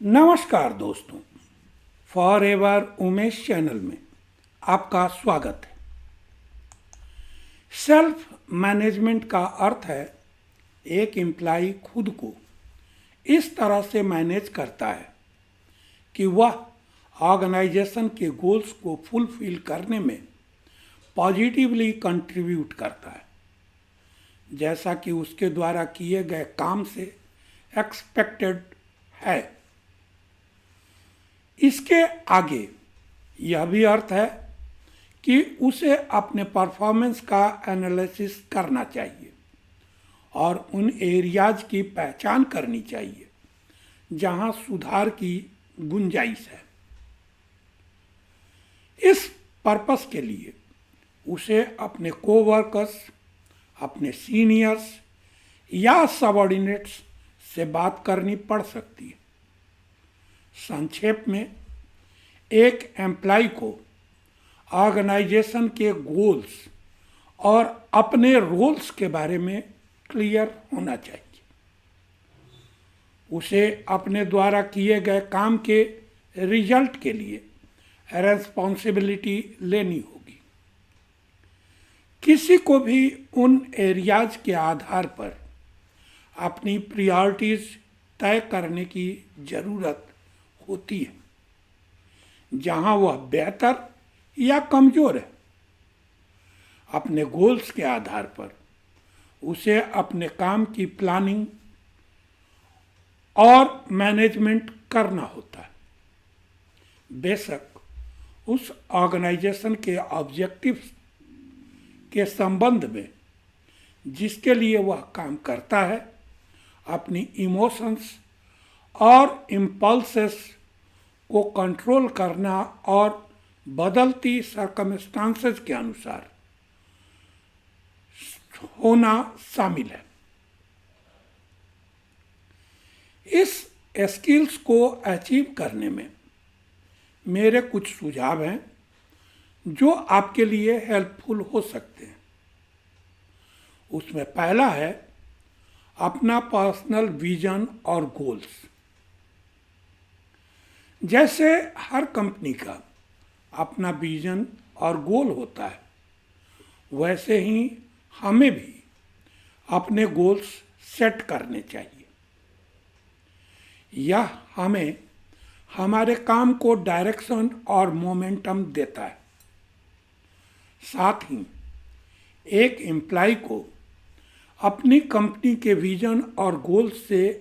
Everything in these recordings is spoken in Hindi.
नमस्कार दोस्तों, फॉर एवर उमेश चैनल में आपका स्वागत है। सेल्फ मैनेजमेंट का अर्थ है एक एम्प्लाई खुद को इस तरह से मैनेज करता है कि वह ऑर्गेनाइजेशन के गोल्स को फुलफिल करने में पॉजिटिवली कंट्रीब्यूट करता है, जैसा कि उसके द्वारा किए गए काम से एक्सपेक्टेड है। इसके आगे यह भी अर्थ है कि उसे अपने परफॉर्मेंस का एनालिसिस करना चाहिए और उन एरियाज की पहचान करनी चाहिए जहां सुधार की गुंजाइश है। इस पर्पस के लिए उसे अपने कोवर्कर्स, अपने सीनियर्स या सबऑर्डिनेट्स से बात करनी पड़ सकती है। संक्षेप में, एक एम्प्लाई को ऑर्गेनाइजेशन के गोल्स और अपने रोल्स के बारे में क्लियर होना चाहिए। उसे अपने द्वारा किए गए काम के रिजल्ट के लिए रिस्पॉन्सिबिलिटी लेनी होगी। किसी को भी उन एरियाज के आधार पर अपनी प्रायोरिटीज तय करने की ज़रूरत होती है जहां वह बेहतर या कमज़ोर है। अपने गोल्स के आधार पर उसे अपने काम की प्लानिंग और मैनेजमेंट करना होता है। बेशक उस ऑर्गेनाइजेशन के ऑब्जेक्टिव्स के संबंध में जिसके लिए वह काम करता है, अपनी इमोशंस और इम्पल्सेस को कंट्रोल करना और बदलती सर्कमस्टांसेस के अनुसार होना शामिल है। इस स्किल्स को अचीव करने में मेरे कुछ सुझाव हैं जो आपके लिए हेल्पफुल हो सकते हैं। उसमें पहला है अपना पर्सनल विजन और गोल्स। जैसे हर कंपनी का अपना विजन और गोल होता है, वैसे ही हमें भी अपने गोल्स सेट करने चाहिए। यह हमें हमारे काम को डायरेक्शन और मोमेंटम देता है। साथ ही एक एम्प्लाई को अपनी कंपनी के विजन और गोल्स से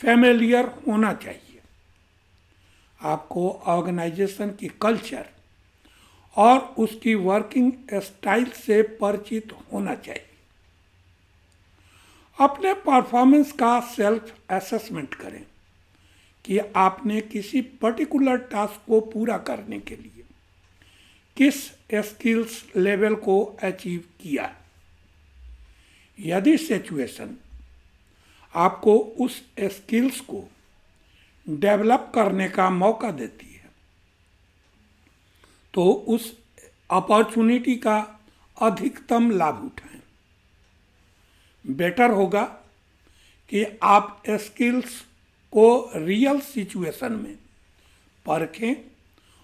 फैमिलियर होना चाहिए। आपको ऑर्गेनाइजेशन की कल्चर और उसकी वर्किंग स्टाइल से परिचित होना चाहिए। अपने परफॉर्मेंस का सेल्फ असेसमेंट करें कि आपने किसी पर्टिकुलर टास्क को पूरा करने के लिए किस स्किल्स लेवल को अचीव किया। यदि सिचुएशन आपको उस स्किल्स को डेवलप करने का मौका देती है, तो उस अपॉर्चुनिटी का अधिकतम लाभ उठाएं। बेटर होगा कि आप स्किल्स को रियल सिचुएशन में परखें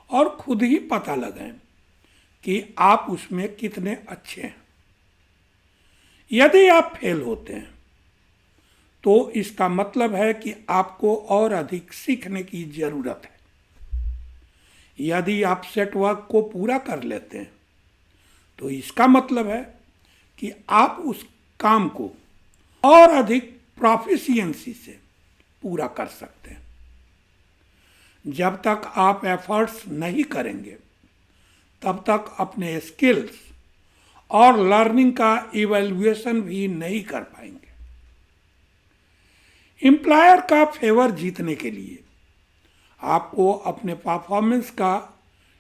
और खुद ही पता लगाएं कि आप उसमें कितने अच्छे हैं। यदि आप फेल होते हैं तो इसका मतलब है कि आपको और अधिक सीखने की ज़रूरत है। यदि आप सेट वर्क को पूरा कर लेते हैं तो इसका मतलब है कि आप उस काम को और अधिक प्रोफिशिएंसी से पूरा कर सकते हैं। जब तक आप एफर्ट्स नहीं करेंगे, तब तक अपने स्किल्स और लर्निंग का इवैल्यूएशन भी नहीं कर पाएंगे। एम्प्लॉयर का फेवर जीतने के लिए आपको अपने परफॉर्मेंस का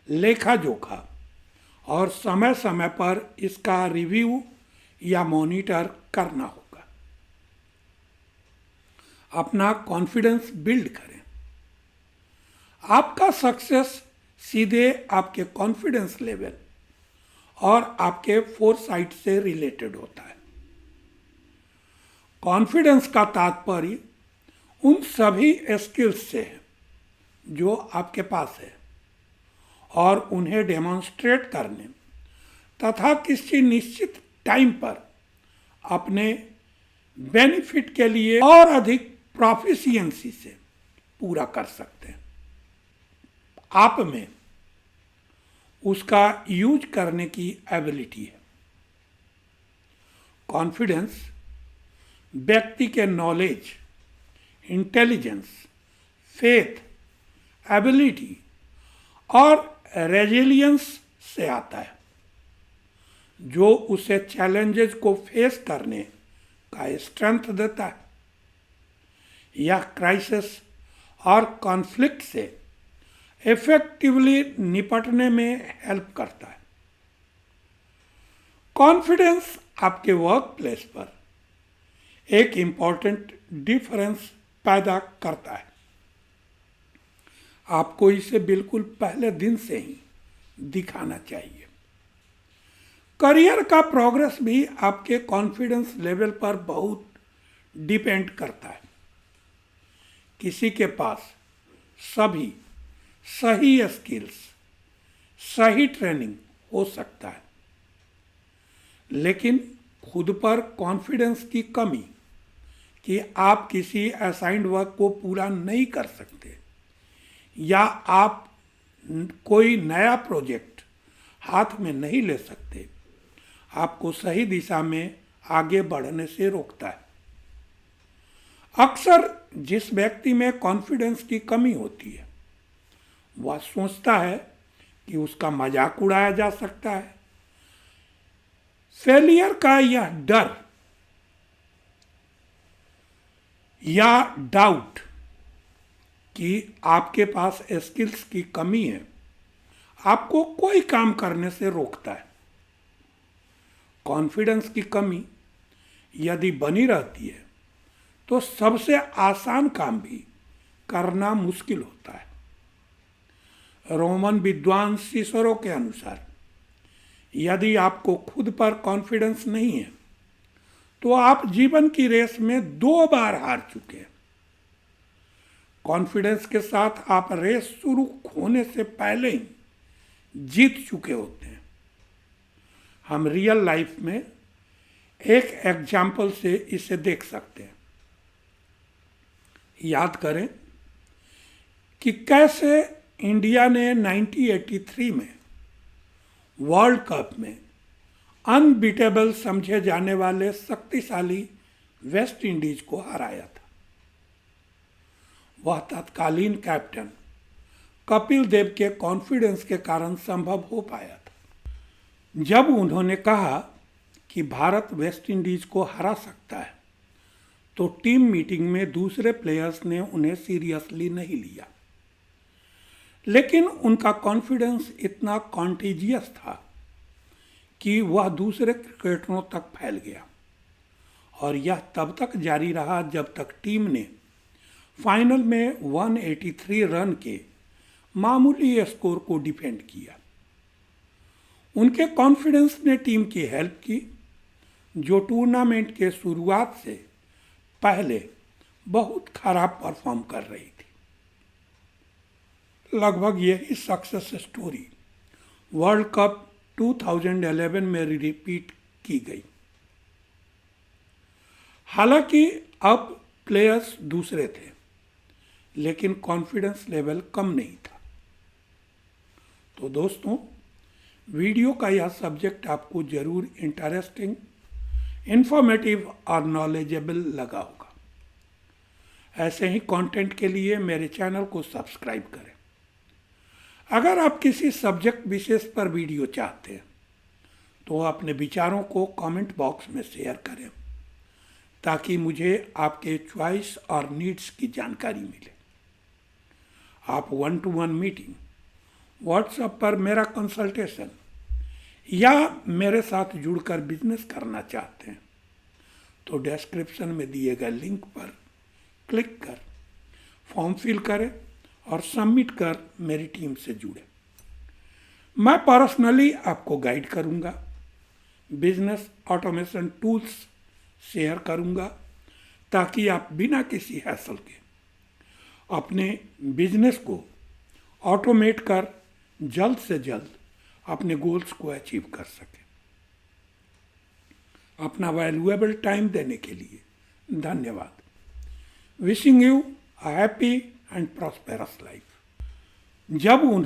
लेखा जोखा और समय समय पर इसका रिव्यू या मॉनिटर करना होगा। अपना कॉन्फिडेंस बिल्ड करें। आपका सक्सेस सीधे आपके कॉन्फिडेंस लेवल और आपके फोरसाइट से रिलेटेड होता है। कॉन्फिडेंस का तात्पर्य उन सभी स्किल्स से है जो आपके पास है और उन्हें डेमोन्स्ट्रेट करने तथा किसी निश्चित टाइम पर अपने बेनिफिट के लिए और अधिक प्रोफिशिएंसी से पूरा कर सकते हैं। आप में उसका यूज करने की एबिलिटी है। कॉन्फिडेंस व्यक्ति के नॉलेज, इंटेलिजेंस, फेथ, एबिलिटी और रेजिलियंस से आता है, जो उसे चैलेंजेस को फेस करने का स्ट्रेंथ देता है। यह क्राइसिस और कॉन्फ्लिक्ट से इफेक्टिवली निपटने में हेल्प करता है। कॉन्फिडेंस आपके वर्क प्लेस पर एक इम्पॉर्टेंट डिफरेंस पैदा करता है। आपको इसे बिल्कुल पहले दिन से ही दिखाना चाहिए। करियर का प्रोग्रेस भी आपके कॉन्फिडेंस लेवल पर बहुत डिपेंड करता है। किसी के पास सभी सही स्किल्स, सही ट्रेनिंग हो सकता है, लेकिन खुद पर कॉन्फिडेंस की कमी कि आप किसी असाइंड वर्क को पूरा नहीं कर सकते या आप कोई नया प्रोजेक्ट हाथ में नहीं ले सकते, आपको सही दिशा में आगे बढ़ने से रोकता है। अक्सर जिस व्यक्ति में कॉन्फिडेंस की कमी होती है वह सोचता है कि उसका मजाक उड़ाया जा सकता है। फेलियर का यह डर या डाउट कि आपके पास स्किल्स की कमी है आपको कोई काम करने से रोकता है। कॉन्फिडेंस की कमी यदि बनी रहती है तो सबसे आसान काम भी करना मुश्किल होता है। रोमन विद्वान सिसरो के अनुसार यदि आपको खुद पर कॉन्फिडेंस नहीं है तो आप जीवन की रेस में 2 बार हार चुके हैं। कॉन्फिडेंस के साथ आप रेस शुरू होने से पहले ही जीत चुके होते हैं। हम रियल लाइफ में एक एग्जाम्पल से इसे देख सकते हैं। याद करें कि कैसे इंडिया ने 1983 में वर्ल्ड कप में अनबीटेबल समझे जाने वाले शक्तिशाली वेस्ट इंडीज को हराया था। वह तत्कालीन कैप्टन कपिल देव के कॉन्फिडेंस के कारण संभव हो पाया था। जब उन्होंने कहा कि भारत वेस्ट इंडीज को हरा सकता है तो टीम मीटिंग में दूसरे प्लेयर्स ने उन्हें सीरियसली नहीं लिया, लेकिन उनका कॉन्फिडेंस इतना कॉन्टेजियस था कि वह दूसरे क्रिकेटरों तक फैल गया और यह तब तक जारी रहा जब तक टीम ने फाइनल में 183 रन के मामूली स्कोर को डिफेंड किया। उनके कॉन्फिडेंस ने टीम की हेल्प की, जो टूर्नामेंट के शुरुआत से पहले बहुत खराब परफॉर्म कर रही थी। लगभग यही सक्सेस स्टोरी वर्ल्ड कप 2011 में रिपीट की गई। हालांकि अब प्लेयर्स दूसरे थे, लेकिन कॉन्फिडेंस लेवल कम नहीं था। तो दोस्तों, वीडियो का यह सब्जेक्ट आपको जरूर इंटरेस्टिंग, इंफॉर्मेटिव और नॉलेजेबल लगा होगा। ऐसे ही कंटेंट के लिए मेरे चैनल को सब्सक्राइब करें। अगर आप किसी सब्जेक्ट विशेष पर वीडियो चाहते हैं तो अपने विचारों को कमेंट बॉक्स में शेयर करें ताकि मुझे आपके चॉइस और नीड्स की जानकारी मिले। आप 1-to-1 मीटिंग, व्हाट्सएप पर मेरा कंसल्टेशन या मेरे साथ जुड़कर बिजनेस करना चाहते हैं तो डिस्क्रिप्शन में दिए गए लिंक पर क्लिक कर फॉर्म फिल करें और सबमिट कर मेरी टीम से जुड़े। मैं पर्सनली आपको गाइड करूंगा, बिजनेस ऑटोमेशन टूल्स शेयर करूंगा ताकि आप बिना किसी हैसल के अपने बिजनेस को ऑटोमेट कर जल्द से जल्द अपने गोल्स को अचीव कर सकें। अपना वैल्यूएबल टाइम देने के लिए धन्यवाद। Wishing you a happy and prosperous life. जब उन्होंने